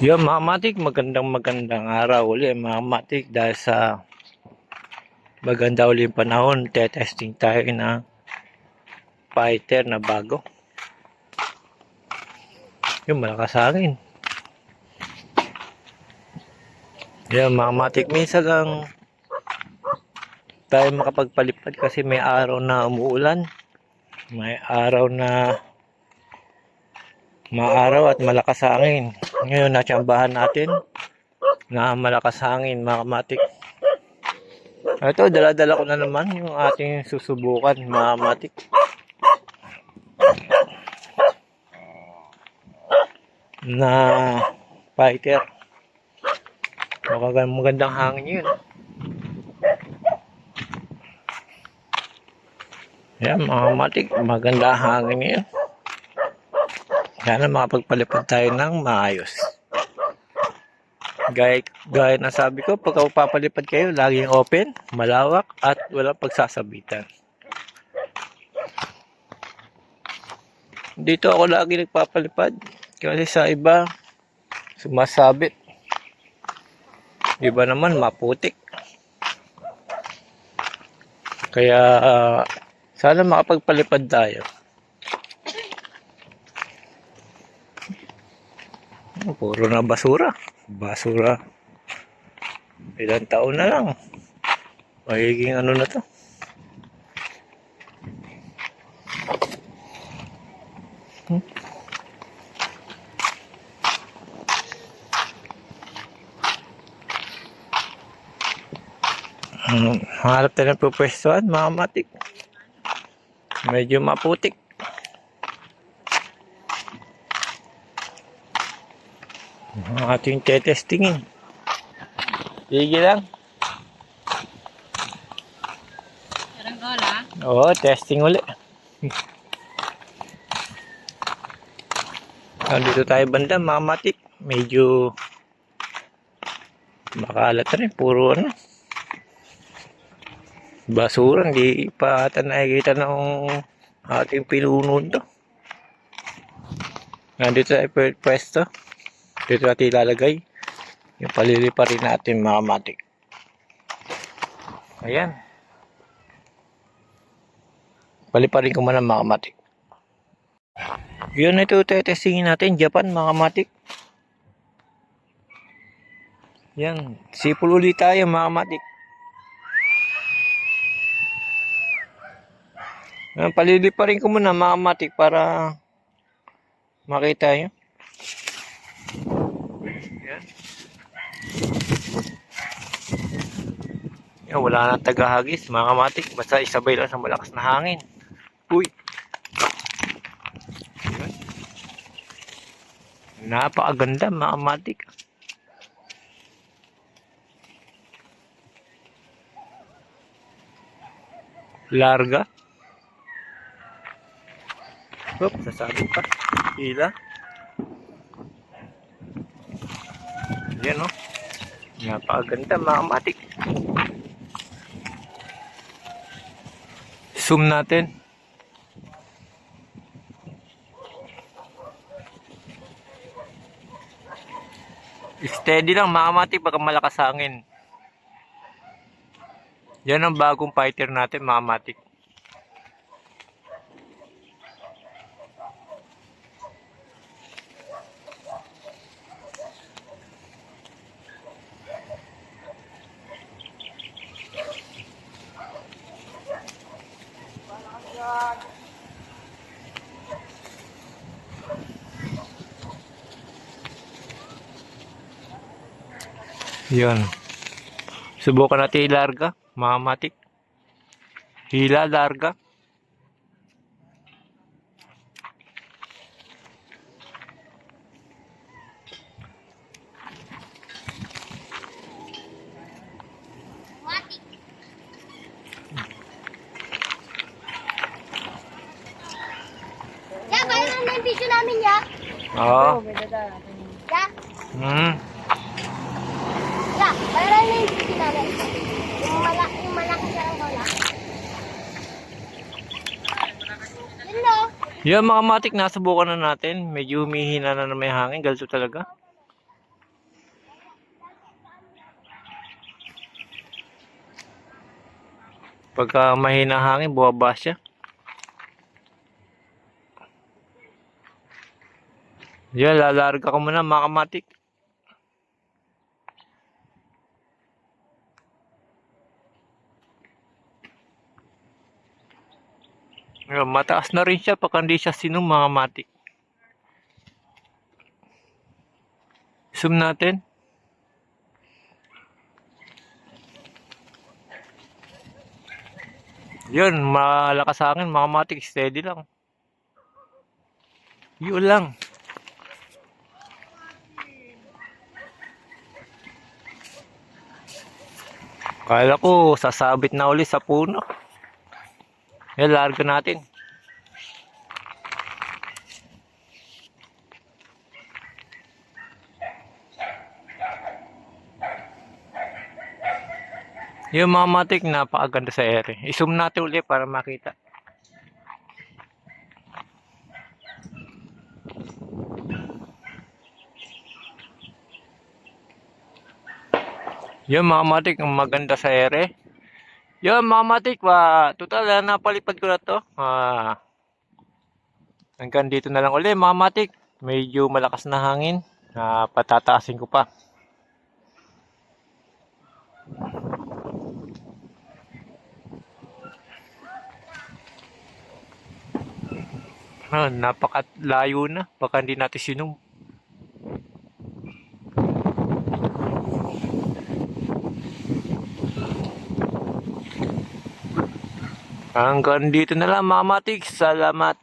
Yun mga matik, magandang araw uli mga matik dahil sa maganda uli yung panahon, testing tayo ng fighter na bago. Yung malakas hangin. Yun mga matik, minsan lang tayo makapagpalipad kasi may araw na umuulan. May araw na maaraw at malakas hangin. Ngayon natsambahan natin na malakas hangin mga matik. Ito, dala-dala ko na naman yung ating susubukan mga matik. Na fighter. Magandang hangin yun. Yan mga matik, magandang hangin yun. Sana makapagpalipad tayo ng maayos. Gaya na sabi ko, pag papalipad kayo, laging open, malawak, at walang pagsasabitan. Dito ako lagi nagpapalipad. Kasi sa iba, sumasabit. Iba naman, maputik. Kaya, sana makapagpalipad tayo. Puro na basura. Basura. Ilang taon na lang. Magiging ano na to. Hanap tayo ng pupwestuhan, mga matik. Medyo maputik. Ating testingin. Sige lang. Oo, testing uli. Dito tayo banda, mga matik. Medyo makalat na rin. Puro ano. Basura. Hindi pa ata nakikita ng ating pinunod to. Nandito tayo pwesto. Dito natin ilalagay yung palilipa rin natin mga matik. Ayan. Paliparin ko muna mga matik. Yun, ito testingin natin. Japan mga matik. Yan. Sipol ulit tayo mga matik. Paliliparin ko muna mga matik para makita nyo. Yan. Yan, wala na tagahagis mga matik. Basta isabay lang sa malakas na hangin. Uy. Yan. Napakaganda mga matik. Larga. Hop, sasabi pa. Hila. Yan o. Napakaganda mga matik. Zoom natin. Steady lang mga matik, baka malakas hangin. Yan ang bagong fighter natin mga matik. Yun. Subukan natin ilarga, mga matik. Hila, larga. Ya, kaya na yung video namin ya. Oo. Ya, ya, kaya na yung video namin. Yung malaki siya ng bola. Yun no. Yan mga matik, nasubukan na natin. Medyo humihina na may hangin. Ganito talaga. Pagka mahina hangin, buwaba siya. Yan, lalarga ko muna mga kamatik. Ayun, mataas na rin siya pagka hindi siya sinum mga kamatik. Zoom natin. Yun, malakas sa akin mga kamatik. Steady lang. Yun lang. Kala ko sasabit na uli sa puno. Yan, larga natin. Yung mga matik, napakaganda sa ere. I-zoom natin uli para makita. Yung mga matik, ang maganda sa ere. Yung mga matik, total, napalipad ko na to. Hanggang dito na lang uli mga matik. Medyo malakas na hangin. Patataasin ko pa. Napakalayo na. Baka hindi natin sinum. Hanggang dito na lang mga matik. Salamat.